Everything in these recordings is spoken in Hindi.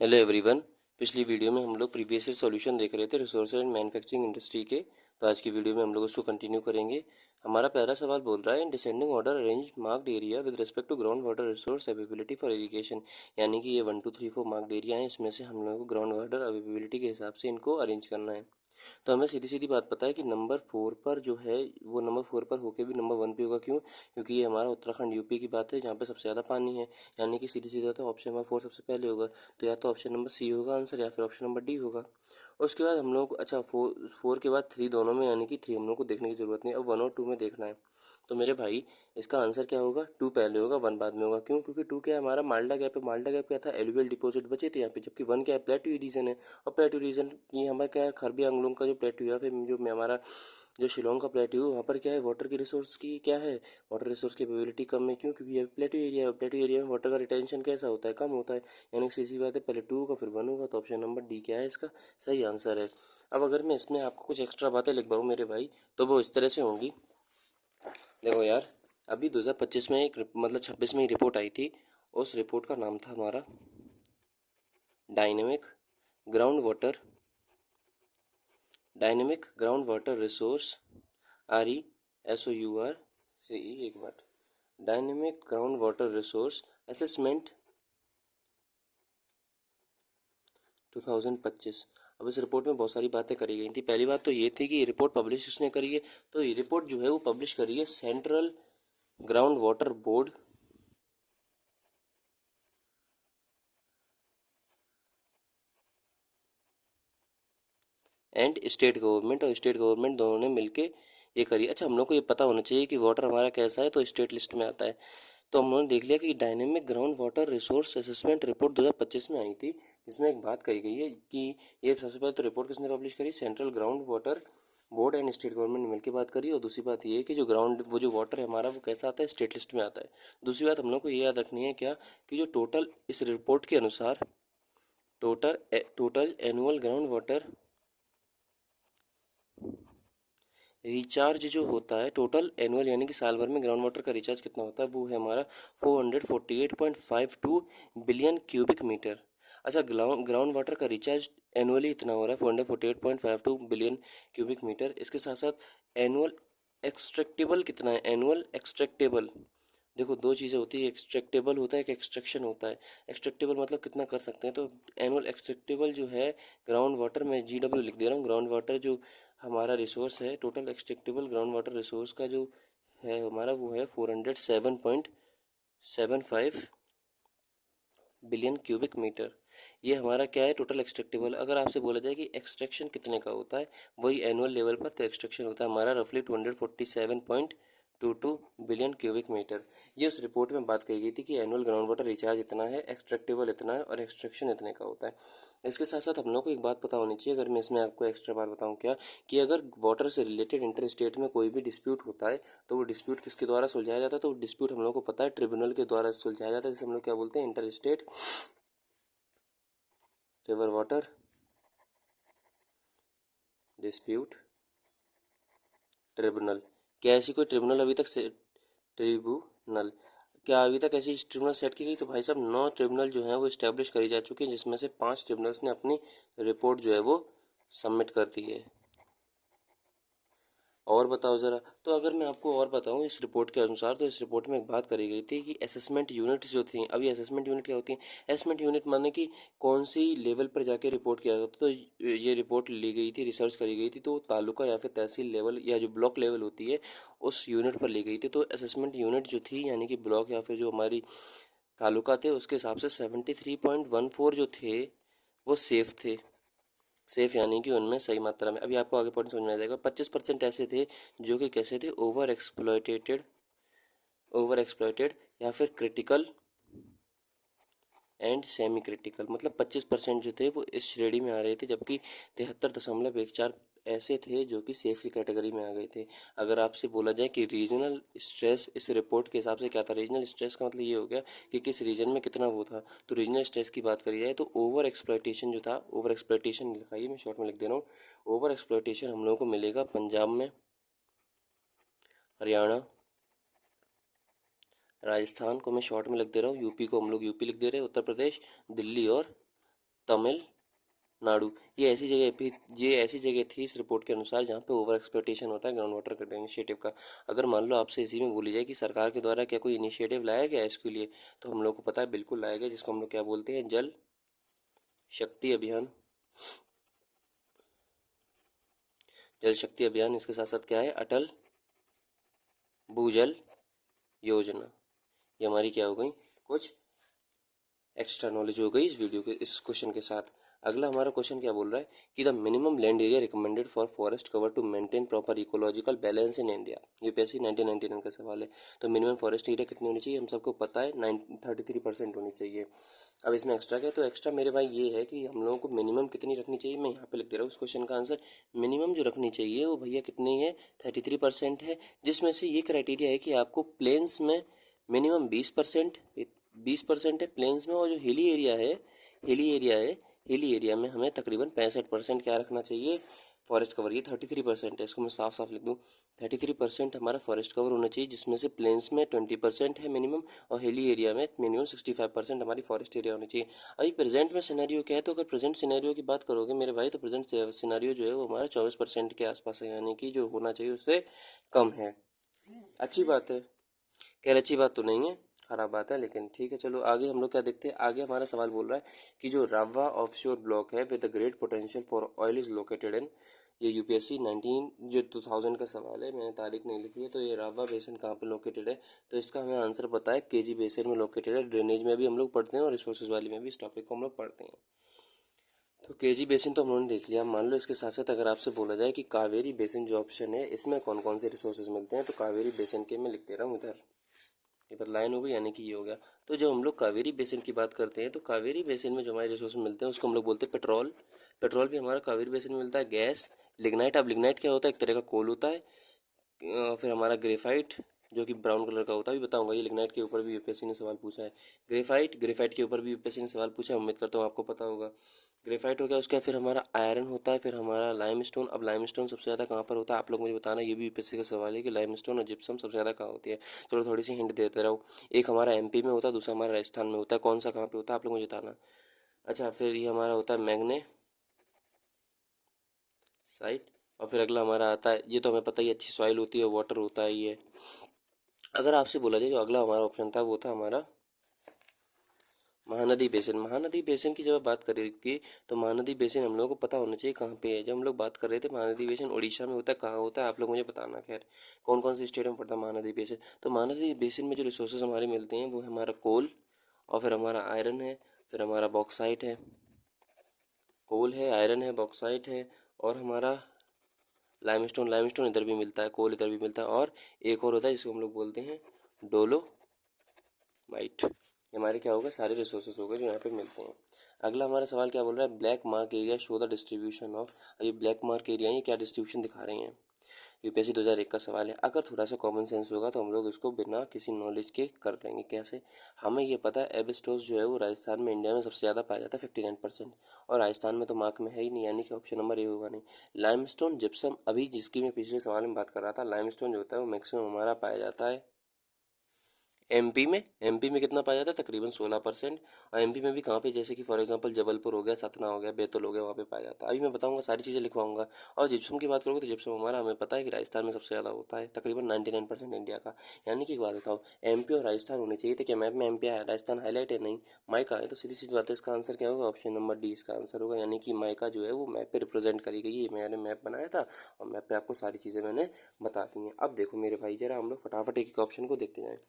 Hello everyone. पिछली वीडियो में हम लोग प्रीवियस ईयर सॉल्यूशन देख रहे थे रिसोर्स एंड मैन्युफैक्चरिंग इंडस्ट्री के। तो आज की वीडियो में हम लोग उसको कंटिन्यू करेंगे। हमारा पहला सवाल बोल रहा है in descending order arrange marked area with respect to ground water resource availability for irrigation. यानी कि ये 1 2 3 4 मार्क्ड एरिया है, इसमें से हम लोगों को ग्राउंड वाटर अवेलेबिलिटी के हिसाब से इनको अरेंज करना है। तो हमें सीधी सीधी बात पता है कि नंबर 4 पर जो है वो नंबर 4 पर होके भी नंबर 1 पे होगा। क्यों? क्योंकि ये हमारा उत्तराखंड यूपी की बात है जहाँ पे सबसे ज़्यादा पानी है। यानी कि सीधी सीधा तो ऑप्शन नंबर 4 सबसे पहले होगा। तो या तो ऑप्शन नंबर सी होगा आंसर, या फिर ऑप्शन नंबर डी होगा। उसके बाद हम लोग अच्छा 4 के बाद 3 दोनों में, यानी कि 3 हम लोग को देखने की ज़रूरत नहीं, अब 1 और 2 में देखना है। तो मेरे भाई इसका आंसर क्या होगा? 2 पहले होगा 1 बाद में होगा। क्यों? क्योंकि 2 क्या है हमारा माल्टा गैप है। माल्टा गैप क्या था? एलुवियल डिपॉजिट बचे थे यहाँ पे, जबकि 1 क्या है? प्लेट्यू रीजन है। और प्लेट्यू रीजन ये हमारा क्या है? खरबी अंगलों का जो प्लेट्यू है, फिर जो हमारा जो शिलोंग का प्लेट्यू, वहाँ पर क्या है? वाटर की रिसोर्स की क्या है? वाटर रिसोर्स की एबिलिटी कम है। क्यों? क्योंकि ये प्लेट्यू एरिया है। प्लेट्यू एरिया में वाटर का रिटेंशन कैसा होता है? कम होता है। यानी कि सीधी बात है, पहले 2 होगा फिर 1 होगा। तो ऑप्शन नंबर डी क्या है इसका सही आंसर है। अब अगर मैं इसमें आपको कुछ एक्स्ट्रा बातें लिखवाऊँ मेरे भाई, तो वो इस तरह से होंगी। देखो यार, अभी 2025 में एक मतलब 26 में ही रिपोर्ट आई थी। उस रिपोर्ट का नाम था हमारा dynamic ground water resource RESOUR एक minute, dynamic ground water resource assessment 2025। अब इस रिपोर्ट में बहुत सारी बातें करी गई थी। पहली बात तो ये थी कि ये रिपोर्ट पब्लिश किसने करी है? तो ये रिपोर्ट जो है वो पब्लिश करी है central ground water board and state government, और स्टेट गवर्नमेंट दोनों ने मिलके ये करी। अच्छा, हम लोग को ये पता होना चाहिए कि वाटर हमारा कैसा है, तो स्टेट लिस्ट में आता है। तो हम लोगों ने देख लिया कि dynamic ground water resource assessment report 2025 में आई थी, जिसमें एक बात कही गई है कि ये सबसे पहले तो रिपोर्ट किसने पब्लिश करी? Central ground water board and state government ने मिलकर बात करी। और दूसरी बात ये है कि जो ग्राउंड वो जो वाटर है हमारा वो कैसा आता है? स्टेट लिस्ट में आता है। दूसरी बात हम लोग को ये याद रखनी है क्या, कि जो टोटल इस रिपोर्ट के अनुसार total annual ground water recharge जो होता है, टोटल एनुअल यानी कि साल भर में ग्राउंड वाटर का रिचार्ज कितना होता है, वो है हमारा 448.52 बिलियन क्यूबिक मीटर। अच्छा, ग्राउंड वाटर का रिचार्ज एनुअली इतना हो रहा है 448.52 बिलियन क्यूबिक मीटर। इसके साथ साथ एनुअल एक्सट्रैक्टेबल कितना है? एनुअल एक्सट्रैक्टेबल, देखो दो चीज़ें होती है, एक्सट्रैक्टेबल होता है, एक एक्सट्रैक्शन होता है। एक्सट्रैक्टेबल मतलब कितना कर सकते हैं, तो एनुअल एक्सट्रैक्टेबल जो है ग्राउंड वाटर में GW लिख दे रहा हूँ। ग्राउंड वाटर जो हमारा रिसोर्स है, total extractable ground water resource का जो है हमारा, वो है 407.75 बिलियन क्यूबिक मीटर। ये हमारा क्या है? Total extractable. अगर आपसे बोला जाए कि एक्सट्रैक्शन कितने का होता है वही एनुअल लेवल पर, तो एक्सट्रैक्शन होता है हमारा रफली 247.22 बिलियन क्यूबिक मीटर। ये उस रिपोर्ट में बात कही गई थी कि एनुअल ग्राउंड वाटर रिचार्ज इतना है, एक्सट्रैक्टेबल इतना है, और एक्सट्रैक्शन इतने का होता है। इसके साथ साथ हम लोग को एक बात पता होनी चाहिए, अगर मैं इसमें आपको एक्स्ट्रा बात बताऊँ क्या, कि अगर वाटर से रिलेटेड इंटर स्टेट में कोई भी डिस्प्यूट होता है, तो वो डिस्प्यूट किसके द्वारा सुलझाया जाता है? तो डिस्प्यूट हम लोग को पता है ट्रिब्यूनल के द्वारा सुलझाया जाता है, जिसे हम लोग क्या बोलते हैं? Inter state river water dispute tribunal. क्या ऐसी कोई ट्रिब्यूनल अभी तक से ट्रिब्यूनल क्या अभी तक ऐसी ट्रिब्यूनल सेट की गई? तो भाई साहब 9 ट्रिब्यूनल जो हैं वो इस्टेब्लिश करी जा चुकी हैं, जिसमें से 5 ट्रिब्यूनल्स ने अपनी रिपोर्ट जो है वो सबमिट कर दी है। और बताओ ज़रा। तो अगर मैं आपको और बताऊं इस रिपोर्ट के अनुसार, तो इस रिपोर्ट में एक बात करी गई थी कि असेसमेंट यूनिट्स जो थी, अभी असेसमेंट यूनिट क्या होती है? असेसमेंट यूनिट माने कि कौन सी लेवल पर जाके रिपोर्ट किया जाता। तो ये रिपोर्ट ली गई थी, रिसर्च करी गई थी, तो तालुका या फिर तहसील लेवल या जो ब्लॉक लेवल होती है उस यूनिट पर ली गई थी। तो असेसमेंट यूनिट जो थी, यानी कि ब्लॉक या फिर जो हमारी तालुका थे, उसके हिसाब से 73.14 जो थे वो सेफ थे। सेफ यानी कि उनमें सही मात्रा में, अभी आपको आगे पॉइंट समझ में आ जाएगा। 25% ऐसे थे जो कि कैसे थे? ओवर एक्सप्लॉयटेड या फिर क्रिटिकल एंड सेमी क्रिटिकल। मतलब 25% जो थे वो इस श्रेणी में आ रहे थे, जबकि 73.14 ऐसे थे जो कि सेफ की कैटेगरी में आ गए थे। अगर आपसे बोला जाए कि रीजनल स्ट्रेस इस रिपोर्ट के हिसाब से क्या था, रीजनल स्ट्रेस का मतलब ये हो गया कि किस रीजन में कितना वो था। तो रीजनल स्ट्रेस की बात करी जाए तो ओवर एक्सप्लॉयटेशन जो था, ओवर एक्सप्लॉयटेशन लिखाइए, मैं शॉर्ट में लिख दे रहा हूँ। ओवर एक्सप्लॉयटेशन हम लोगों को मिलेगा पंजाब में, हरियाणा, राजस्थान को मैं शॉर्ट में लिख दे रहा हूँ, यूपी को हम लोग यूपी लिख दे रहे हैं, उत्तर प्रदेश, दिल्ली और तमिलनाडु। ये ऐसी जगह थी इस रिपोर्ट के अनुसार जहाँ पे ओवर एक्सप्लॉयटेशन होता है ग्राउंड वाटर इनिशिएटिव का। अगर मान लो आपसे इसी में बोली जाए कि सरकार के द्वारा क्या कोई इनिशिएटिव लाया गया है इसके लिए, तो हम लोग को पता है बिल्कुल लाया गया, जिसको हम लोग क्या बोलते हैं, जल शक्ति अभियान। जल शक्ति अभियान, इसके साथ साथ क्या है, अटल भूजल योजना। ये हमारी क्या हो गई, कुछ एक्स्ट्रा नॉलेज हो गई इस वीडियो के इस क्वेश्चन के साथ। अगला हमारा क्वेश्चन क्या बोल रहा है कि the minimum land area recommended for forest cover to maintain proper ecological balance in India. UPSC 1999 का सवाल है। तो मिनिमम फॉरेस्ट एरिया कितनी होनी चाहिए, हम सबको पता है 33% होनी चाहिए। अब इसमें एक्स्ट्रा क्या है, तो एक्स्ट्रा मेरे भाई ये है कि हम लोगों को मिनिमम कितनी रखनी चाहिए, मैं यहाँ पे लिख दे रहा हूँ उस क्वेश्चन का आंसर। मिनिमम जो रखनी चाहिए वो भैया कितनी है, 33% है, जिसमें से ये क्राइटेरिया है कि आपको प्लेन्स में मिनिमम 20% है प्लेन्स में, और जो हिली एरिया में हमें तकरीबन 65% क्या रखना चाहिए, फॉरेस्ट कवर। ये 33% है, इसको मैं साफ साफ लिख दूँ, 33% हमारा फॉरेस्ट कवर होना चाहिए, जिसमें से प्लेन्स में 20% है मिनिमम, और हिली एरिया में मिनिमम 65% हमारी फॉरेस्ट एरिया होनी चाहिए। अभी प्रेजेंट में सिनेरियो क्या है, तो अगर प्रेजेंट सिनेरियो की बात करोगे मेरे भाई, तो प्रेजेंट सिनेरियो जो है वो हमारा 24% के आसपास है, यानी कि जो होना चाहिए उससे कम है। अच्छी बात है, खैर अच्छी बात तो नहीं है, खराब बात है, लेकिन ठीक है। चलो आगे हम लोग क्या देखते हैं। आगे हमारा सवाल बोल रहा है कि जो रावा ऑफशोर ब्लॉक है with the great potential for oil is located in, ये यूपीएससी 2000 का सवाल है, मैंने तारीख नहीं लिखी है। तो ये रावा बेसिन कहाँ पे लोकेटेड है, तो इसका हमें आंसर पता है, केजी बेसिन में लोकेटेड है। ड्रेनेज में भी हम लोग पढ़ते हैं और रिसोर्सेज वाली में भी इस टॉपिक को हम लोग पढ़ते हैं। तो केजी बेसिन तो हम लोगों ने देख लिया। मान लो इसके साथ साथ अगर आपसे बोला जाए कि कावेरी बेसिन जो ऑप्शन है इसमें कौन कौन से रिसोर्सेज मिलते हैं, तो कावेरी बेसिन के मैं लिख दे रहा हूँ इधर लाइन हो गई, यानी कि ये हो गया। तो जब हम लोग कावेरी बेसिन की बात करते हैं, तो कावेरी बेसिन में जो हमारे रिसोर्स मिलते हैं उसको हम लोग बोलते हैं पेट्रोल। पेट्रोल भी हमारा कावेरी बेसिन में मिलता है। Gas, lignite. अब लिग्नाइट क्या होता है, एक तरह का कोल होता है। फिर हमारा ग्रेफाइट जो कि ब्राउन कलर का होता है, भी बताऊंगा। ये लिग्नाइट के ऊपर भी यूपीएससी ने सवाल पूछा है। ग्रेफाइट के ऊपर भी यूपीएससी ने सवाल पूछा है, उम्मीद करता हूँ आपको पता होगा। ग्रेफाइट हो गया, उसका फिर हमारा आयरन होता है, फिर हमारा लाइमस्टोन। अब लाइमस्टोन सबसे ज़्यादा कहाँ पर होता है, आप लोग मुझे बताना, ये भी यूपीएससी का सवाल है कि लाइमस्टोन और जिप्सम सबसे ज़्यादा कहाँ होती है। चलो थोड़ी सी हिंट देते रहो, एक हमारा एमपी में होता है, दूसरा हमारा राजस्थान में होता है, कौन सा कहाँ पे होता है आप लोग मुझे बताना। अच्छा, फिर ये हमारा होता है मैग्ने साइट, और फिर अगला हमारा आता है, ये तो हमें पता ही, अच्छी सॉइल होती है, वाटर होता है ये। अगर आपसे बोला जाए जो अगला हमारा ऑप्शन था वो था हमारा महानदी बेसिन। महानदी बेसिन की जब बात करेगी तो महानदी बेसिन हम लोगों को पता होना चाहिए कहाँ पे है। जब हम लोग बात कर रहे थे महानदी बेसिन उड़ीसा में होता है, कहाँ होता है आप लोग मुझे बताना। खैर कौन कौन से स्टेट में पड़ता है महानदी बेसिन। तो महानदी बेसिन में जो रिसोर्सेज हमारे मिलते हैं वो है हमारा कोल, और फिर हमारा आयरन है, फिर हमारा बॉक्साइट है। कोल है, आयरन है, बॉक्साइट है, और हमारा लाइमस्टोन। लाइमस्टोन इधर भी मिलता है, कोल इधर भी मिलता है, और एक और होता है जिसको हम लोग बोलते हैं डोलोमाइट। ये हमारे क्या होगा, सारे रिसोर्सेज हो गए जो यहाँ पे मिलते हैं। अगला हमारा सवाल क्या बोल रहा है, black mark area show the distribution of. ये ब्लैक मार्क एरिया ये क्या डिस्ट्रीब्यूशन दिखा रहे हैं, यूपीएससी 2001 का सवाल है। अगर थोड़ा सा कॉमन सेंस होगा तो हम लोग इसको बिना किसी नॉलेज के कर लेंगे। कैसे, हमें ये पता है एबेस्टोस जो है वो राजस्थान में, इंडिया में सबसे ज़्यादा पाया जाता है 59%, और राजस्थान में तो मार्क में है ही नहीं, यानी कि ऑप्शन नंबर ए होगा नहीं। लाइमस्टोन जिप्सम, अभी जिसकी मैं पिछले सवाल में बात कर रहा था, लाइमस्टोन जो होता है वो मैक्सिमम हमारा पाया जाता है एमपी में कितना पाया जाता है, तकरीबन 16%। और एमपी में भी कहाँ पे, जैसे कि फॉर एग्जांपल जबलपुर हो गया, सतना हो गया, बैतूल हो गया, वहाँ पे पाया जाता है। अभी मैं बताऊंगा, सारी चीज़ें लिखवाऊंगा। और जिप्सम की बात करोगे तो जिप्सम हमारा हमें पता है कि राजस्थान में सबसे ज़्यादा होता है, तकरीबन 99% इंडिया का। यानी कि एक बात बताओ, एमपी और राजस्थान होने चाहिए थे, क्या मैप में एमपी आया, राजस्थान हाईलाइट है, नहीं माइका है। तो सीधी सीधी बात है, इसका आंसर क्या होगा, ऑप्शन नंबर डी इसका आंसर होगा। यानी कि माइका जो है वो मैप पे रिप्रेजेंट करी गई है। मैंने मैप बनाया था और मैप पे आपको सारी चीज़ें मैंने बता दी हैं। अब देखो मेरे भाई, जरा हम लोग फटाफट एक एक ऑप्शन को देखते जाएँ।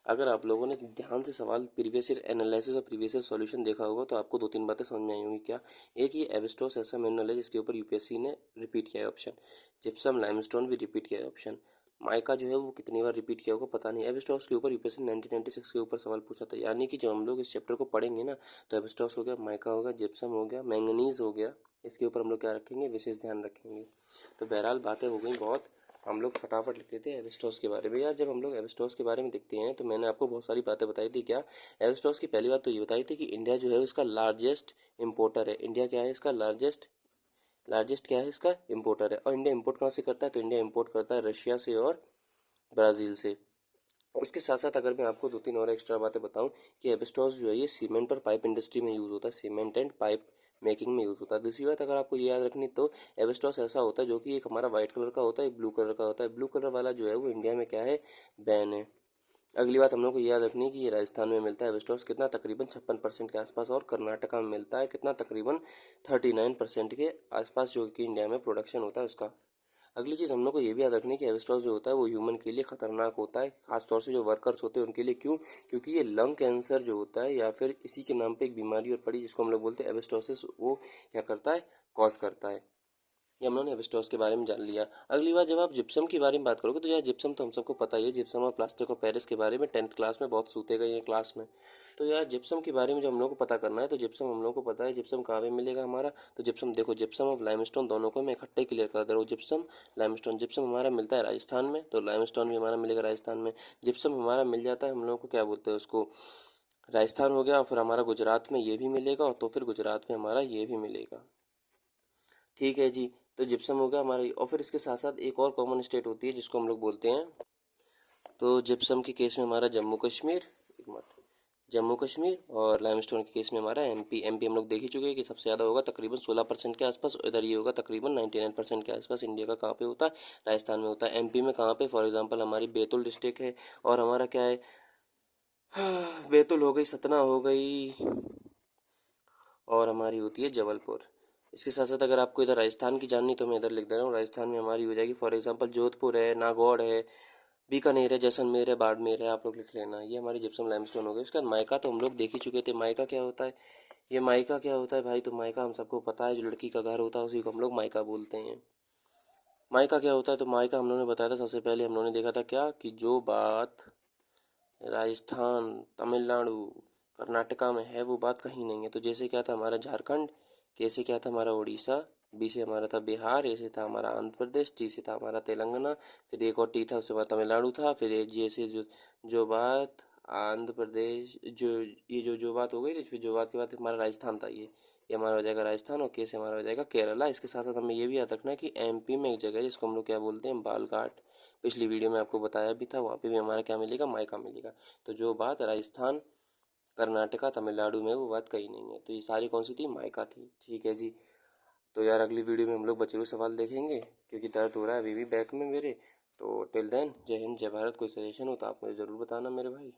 अगर आप लोगों ने ध्यान से सवाल प्रीवियस ईयर एनालिसिस और प्रीवियस ईयर सॉल्यूशन देखा होगा तो आपको दो तीन बातें समझ में आई होंगी। क्या, एक ये एबेस्टोस ऐसा मिनरल है जिसके ऊपर यूपीएससी ने रिपीट किया है ऑप्शन। जिप्सम लाइमस्टोन भी रिपीट किया है ऑप्शन। माइका जो है वो कितनी बार रिपीट किया होगा पता नहीं। एबेस्टोस के ऊपर यूपीएससी 1996 के ऊपर सवाल पूछा था। यानी कि जब हम लोग इस चैप्टर को पढ़ेंगे ना, तो एबेस्टोस हो गया, माइका हो गया, जिप्सम हो गया, मैंगनीज हो गया, इसके ऊपर हम लोग क्या रखेंगे, विशेष ध्यान रखेंगे। तो बहरहाल बातें हो गई बहुत, हम लोग फटाफट लिखते थे एवेस्टोस के बारे में। यार जब हम लोग एवेस्टोस के बारे में देखते हैं तो मैंने आपको बहुत सारी बातें बताई थी। क्या, एवेस्टोस की पहली बात तो ये बताई थी कि इंडिया जो है उसका लार्जेस्ट इम्पोर्टर है। इंडिया क्या है इसका लार्जेस्ट क्या है इसका इम्पोर्टर है। और इंडिया इम्पोर्ट कहाँ से करता है, तो इंडिया इम्पोर्ट करता है रशिया से और ब्राज़ील से। उसके साथ साथ अगर मैं आपको 2-3 और एक्स्ट्रा बातें बताऊं कि एस्बेस्टॉस जो है ये सीमेंट और पाइप इंडस्ट्री में यूज़ होता है, सीमेंट एंड पाइप मेकिंग में यूज़ होता है। दूसरी बात अगर आपको ये याद रखनी तो एस्बेस्टॉस ऐसा होता है जो कि एक हमारा वाइट कलर का होता है, एक ब्लू कलर का होता है। ब्लू कलर वाला जो है वो इंडिया में क्या है, बैन है। अगली बात हम लोग को ये याद रखनी है कि ये राजस्थान में मिलता है एस्बेस्टॉस कितना, तकरीबन 56% के आसपास, और कर्नाटका में मिलता है कितना, तकरीबन 39% के आसपास, जो कि इंडिया में प्रोडक्शन होता है उसका। अगली चीज़ हम लोग को ये भी याद रखनी है कि एस्बेस्टॉस जो होता है वो ह्यूमन के लिए ख़तरनाक होता है, खासतौर से जो वर्कर्स होते हैं उनके लिए। क्यों? क्योंकि ये लंग कैंसर जो होता है, या फिर इसी के नाम पे एक बीमारी और पड़ी जिसको हम लोग बोलते हैं एस्बेस्टोसिस, वो क्या करता है, कॉज करता है। ये हम लोगों ने एस्बेस्टॉस के बारे में जान लिया। अगली बार जब आप जिप्सम के बारे में बात करोगे तो यार जिप्सम तो हम सबको पता ही है, जिप्सम और प्लास्टिक और पेरिस के बारे में 10th क्लास में बहुत सूते गए हैं क्लास में। तो यार जिप्सम के बारे में जब हम लोग को पता करना है तो जिप्सम हम लोग को पता है जिप्सम कहाँ पे मिलेगा हमारा। तो जिप्सम देखो, जिप्सम और लाइमस्टोन दोनों को मैं इकट्ठे क्लियर कर दे रहा हूँ। Gypsum, limestone. जिप्सम हमारा मिलता है राजस्थान में, तो लाइमस्टोन भी हमारा मिलेगा राजस्थान में। जिप्सम हमारा मिल जाता है हम लोग को, क्या बोलते हैं उसको, राजस्थान हो गया, और फिर हमारा गुजरात में ये भी मिलेगा, और तो फिर गुजरात में हमारा ये भी मिलेगा। ठीक है जी। तो जिप्सम हो गया हमारी, और फिर इसके साथ साथ एक और कॉमन स्टेट होती है जिसको हम लोग बोलते हैं, तो जिप्सम के केस में हमारा जम्मू कश्मीर, एक मिनट, जम्मू कश्मीर, और लाइमस्टोन के केस में हमारा एमपी। एमपी हम लोग देख ही चुके हैं कि सबसे ज़्यादा होगा तकरीबन 16% के आसपास, इधर ये होगा तकरीबन 99% के आसपास। इंडिया का कहाँ पे होता है, राजस्थान में होता है। एमपी में कहाँ पे, फॉर एग्जांपल हमारी बैतूल डिस्ट्रिक्ट है, और हमारा क्या है, बैतूल हो गई, सतना हो गई, और हमारी होती है जबलपुर। इसके साथ साथ अगर आपको इधर राजस्थान की जाननी तो मैं इधर लिख दे रहा हूँ। राजस्थान में हमारी हो जाएगी फॉर एग्जांपल जोधपुर है, नागौर है, बीकानेर है, जैसलमेर है, बाड़मेर है, आप लोग लिख लेना। ये हमारी जिप्सम लाइमस्टोन हो गई। उसके बाद माइका तो हम लोग देख ही चुके थे। माइका क्या होता है, ये माइका क्या होता है भाई, तो माइका हम सबको पता है, जो लड़की का घर होता है उसी को हम लोग माइका बोलते हैं। माइका क्या होता है, तो माइका हम लोगों ने बताया था सबसे पहले, हम लोगों ने देखा था क्या, कि जो बात राजस्थान, तमिलनाडु, कर्नाटका में है वो बात कहीं नहीं है। तो जैसे क्या था हमारा झारखंड, के से क्या था हमारा उड़ीसा, बी से हमारा था बिहार, ए से था हमारा आंध्र प्रदेश, टी से था हमारा तेलंगाना, फिर एक और टी था उसके बाद तमिलनाडु था, फिर एक जे से जो बात आंध्र प्रदेश, जो बात हो गई थी, फिर जो बात के बाद हमारा राजस्थान था। ये हमारा हो जाएगा राजस्थान, और के से हमारा हो जाएगा केरला। इसके साथ साथ हमें ये भी याद रखना है कि एमपी में एक जगह है जिसको हम लोग क्या बोलते हैं, बालघाट। पिछली वीडियो में आपको बताया भी था, वहाँ पे भी हमारा क्या मिलेगा, माइका मिलेगा। तो जो बात राजस्थान, कर्नाटका, तमिलनाडु में वो बात कहीं नहीं है। तो ये सारी कौन सी थी, माइका थी। ठीक है जी। तो यार अगली वीडियो में हम लोग बचे हुए सवाल देखेंगे, क्योंकि दर्द हो रहा है अभी भी बैक में मेरे। तो टिल देन, जय हिंद, जय भारत। कोई सजेशन हो तो आप मुझे ज़रूर बताना मेरे भाई।